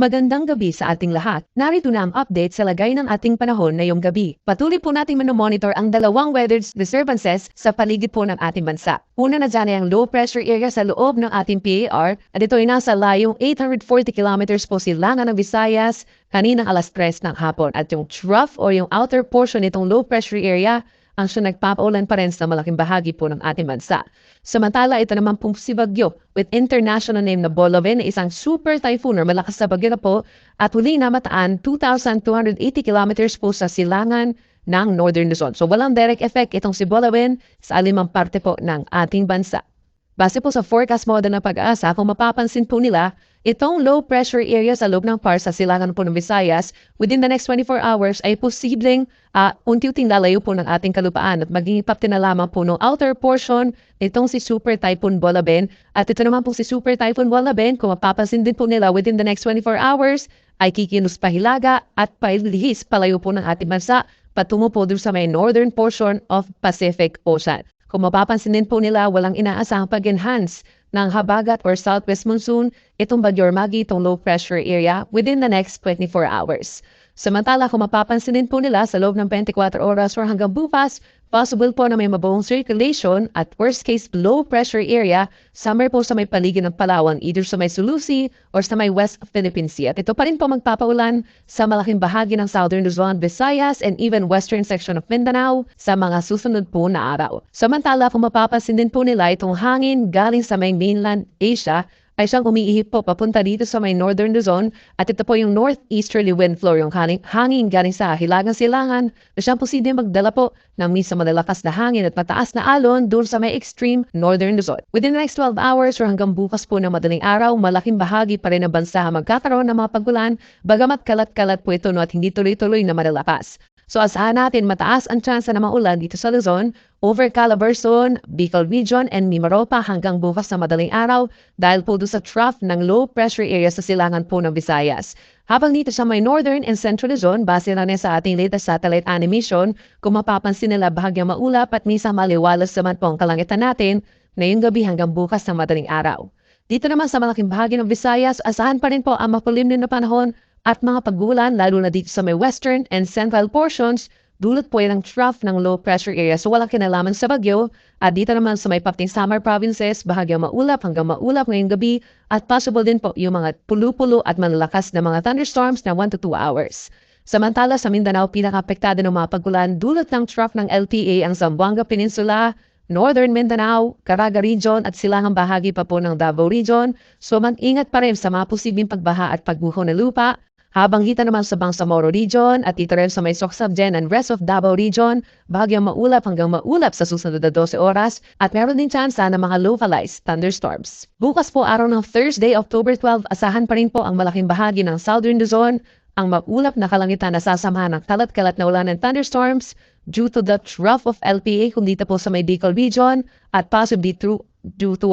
Magandang gabi sa ating lahat. Narito na ang update sa lagay ng ating panahon ngayong gabi. Patuloy po nating manomonitor ang dalawang weather disturbances sa paligid po ng ating bansa. Una na dyan ay ang low pressure area sa loob ng ating PAR at ito ay nasa layong 840 kilometers po silangan ng Visayas kaninang alas 3 ng hapon. At yung trough o yung outer portion nitong low pressure area ang siya nagpapaulan pa rin sa malaking bahagi po ng ating bansa. Samantala, ito naman pong si Bagyo with international name na Boloven na isang super typhoon or malakas na bagyo na po at huli na mataan 2,280 kilometers po sa silangan ng Northern Luzon. So walang direct effect itong si Boloven sa alimang parte po ng ating bansa. Base po sa forecast model ng Pag-asa, kung mapapansin po nila, itong low pressure area sa loob ng PAR sa silangan po ng Visayas within the next 24 hours ay posibleng unti-unting lalayo po ng ating kalupaan at maging ipapte na lamang po ng outer portion nitong si Super Typhoon Boloven. At ito naman po si Super Typhoon Boloven, kung mapapansin din po nila within the next 24 hours ay kikilos pa hilaga at pailihis palayo po ng ating bansa patungo po doon sa may northern portion of Pacific Ocean. Kung mapapansin din po nila, walang inaasahang pag-enhance ng habagat or southwest monsoon itong Bagyo Magi, itong low pressure area within the next 24 hours. Samantala, kung mapapansin din po nila sa loob ng 24 oras or hanggang bukas, possible po na may mabuong circulation at worst case low pressure area somewhere po sa may paligid ng Palawan, either sa may Sulusi or sa may West Philippine Sea. At ito pa rin po magpapaulan sa malaking bahagi ng Southern Luzon, Visayas, and even western section of Mindanao sa mga susunod po na araw. Samantala, kung mapapansin din po nila itong hangin galing sa may mainland Asia, ay siyang umiihip po papunta dito sa may Northern Luzon at ito po yung northeasterly wind flow, yung hangin galing sa hilagang silangan na siyang posibleng magdala po ng minsan malalakas na hangin at mataas na alon doon sa may extreme Northern Luzon. Within the next 12 hours or hanggang bukas po ng madaling araw, malaking bahagi pa rin ng bansa magkakaroon ng mga pagulan, bagamat kalat-kalat po ito at hindi tuloy-tuloy na malalakas. So asahan natin mataas ang tsansa na maulan dito sa Luzon, over Calabarzon, Bicol Region, and Mimaropa hanggang bukas na madaling araw dahil po doon sa trough ng low pressure area sa silangan po ng Visayas. Habang dito sa may Northern and Central Luzon, base na rin sa ating latest satellite animation, kung mapapansin nila bahagyang maulap at minsan maliwalas naman po ang kalangitan natin ngayong gabi hanggang bukas na madaling araw. Dito naman sa malaking bahagi ng Visayas, asahan pa rin po ang makulimlim na panahon at mga pag-ulan lalo na dito sa may western and central portions, dulot po yan ng trough ng low pressure area. So walang kinalaman sa bagyo at dito naman sa may papting summer provinces, bahagyang maulap hanggang maulap ngayong gabi at possible din po yung mga pulo-pulo at malalakas na mga thunderstorms na 1 to 2 hours. Samantala sa Mindanao, pinaka-apektado ng mga pag-ulan dulot ng trough ng LPA ang Zamboanga Peninsula, Northern Mindanao, Caraga Region at silangang bahagi pa po ng Davao Region. So mag-ingat pa rin sa mga posibleng pagbaha at pagbuho ng lupa. Habang kita naman sa Bangsamoro Region at dito rin sa may Socabgen and rest of Davao Region, bahagyang maulap hanggang maulap sa susunod na 12 oras at meron din tsansa ng mga localized thunderstorms. Bukas po araw ng Thursday, October 12, asahan pa rin po ang malaking bahagi ng Southern Luzon, ang maulap na kalangitan na sasamahan ng kalat-kalat na ulan and thunderstorms due to the trough of LPA kung dito po sa may Bicol Region at possibly due to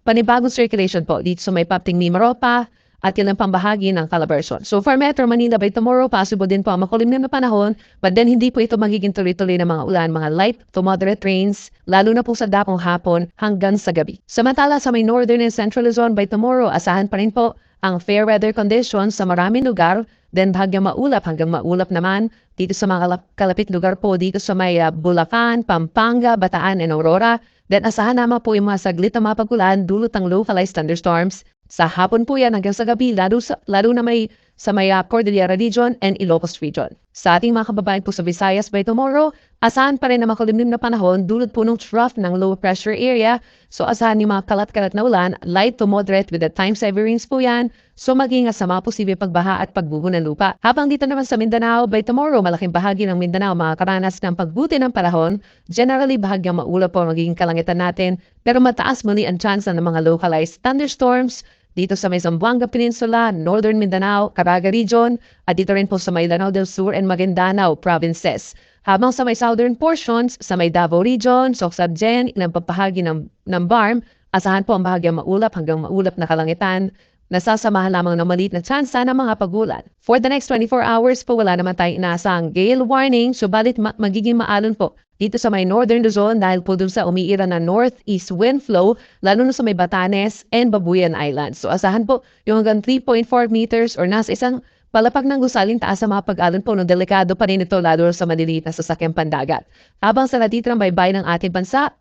panibagong circulation po dito sa may papting Mimaropa, at ilang pambahagi ng Calabarzon. So for Metro Manila by tomorrow, possible din po ang makulimlim na panahon, but then hindi po ito magiging tuloy-tuloy na mga ulan, mga light to moderate rains, lalo na po sa dakong hapon hanggang sa gabi. Samantala sa may Northern and Central Luzon by tomorrow, asahan pa rin po ang fair weather conditions sa maraming lugar, then bahagyang maulap hanggang maulap naman dito sa mga kalapit lugar po dito sa may Bulacan, Pampanga, Bataan, and Aurora. Then asahan naman po yung mga saglit na mga pagulan dulot ng localized thunderstorms. Sa hapon po yan hanggang sa gabi, lalo na may sa may Cordillera Region and Ilocos Region. Sa ating mga kababayan po sa Visayas by tomorrow, asahan pa rin na makulimlim na panahon dulot po ng trough ng low pressure area. So asahan yung mga kalat-kalat na ulan, light to moderate with the times heavy rains po yan. So mag-ingat sa mga posibleng pagbaha at pagbuho ng lupa. Habang dito naman sa Mindanao, by tomorrow, malaking bahagi ng Mindanao makakaranas ng pagbuti ng panahon. Generally, bahagyang maulap po magiging kalangitan natin, pero mataas muli ang chance ng mga localized thunderstorms dito sa may Zamboanga Peninsula, Northern Mindanao, Caraga Region, at dito rin po sa may Lanao del Sur and Maguindanao provinces. Habang sa may southern portions, sa may Davao Region, Socabgen, ilang papahagi ng BARM, asahan po ang bahagyang maulap hanggang maulap na kalangitan, nasasamahan lamang ng maliit na tsansa ng mga pagulan. For the next 24 hours po, wala naman tayong inaasahang gale warning, subalit magiging maalon po dito sa may northern Luzon dahil po dun sa umiira na northeast wind flow, lalo na sa may Batanes and Babuyan Islands. So asahan po yung hanggang 3.4 meters or nasa isang palapag ng gusaling taas sa mga pag-alon po, no, delikado pa rin ito lalo sa maliliit na sasakyang pandagat. Habang sa natitirang baybay ng ating bansa,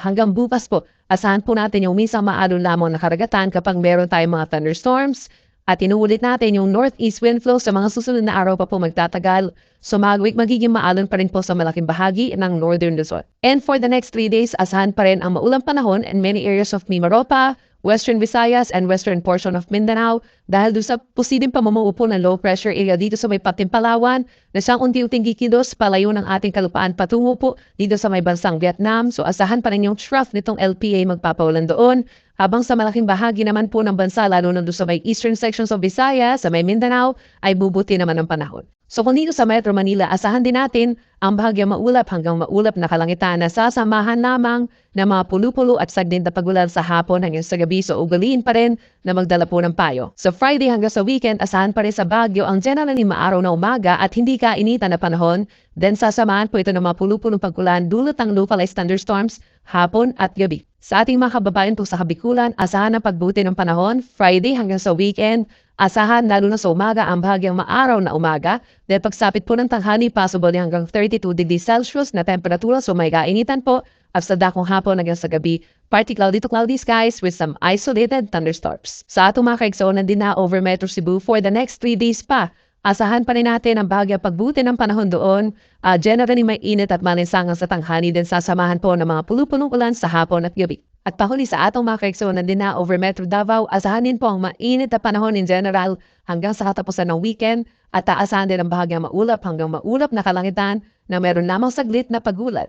hanggang bukas po, asahan po natin yung minsan maalon lamang na karagatan kapag meron tayong mga thunderstorms. At inuulit natin yung northeast wind flow sa mga susunod na araw pa po magtatagal. So magiging maalon pa rin po sa malaking bahagi ng northern Luzon. And for the next 3 days, asahan pa rin ang maulang panahon in many areas of Mimaropa, Western Visayas, and western portion of Mindanao dahil doon sa posibleng pamumuo po ng low pressure area dito sa may Patim Palawan na siyang unti-unting kikilos palayo ng ating kalupaan patungo po dito sa may bansang Vietnam. So asahan pa rin yung trough nitong LPA magpapaulan doon. Habang sa malaking bahagi naman po ng bansa, lalo na doon sa may eastern sections of Visayas, sa may Mindanao, ay bubuti naman ang panahon. So kung dito sa Metro Manila, asahan din natin ang bahagyang maulap hanggang maulap na kalangitan na sasamahan lamang ng mga pulu-pulo at sagdin na pagulan sa hapon hanggang sa gabi. So ugaliin pa rin na magdala po ng payo. So Friday hanggang sa weekend, asahan pa rin sa Baguio ang generally maaraw na umaga at hindi kainitan na panahon. Then sasamahan po ito ng mga pulu-pulong pagkulan dulot ng localized thunderstorms hapon at gabi. Sa ating mga kababayan po sa Kabikulan, asahan ang pagbuti ng panahon, Friday hanggang sa weekend. Asahan lalo na sa umaga ang bahagyang maaraw na umaga dahil pagsapit po ng tanghali, possible hanggang 32 degrees Celsius na temperatura, so may kainitan po at sa dakong hapon hanggang sa gabi. Partly cloudy to cloudy skies with some isolated thunderstorms. Sa atong mga kaigsonan din na over Metro Cebu for the next 3 days pa. Asahan pa rin natin ang bahagyang pagbuti ng panahon doon. Generally may init at malinsangan sa tanghali din sasamahan po ng mga pulu-pulong ulan sa hapon at gabi. At pahuli sa atong mga kaigsonan din na over Metro Davao, asahanin po ang mainit na panahon in general hanggang sa katapusan ng weekend at aasahan din ang bahagyang maulap hanggang maulap na kalangitan na meron lamang saglit na pagulan.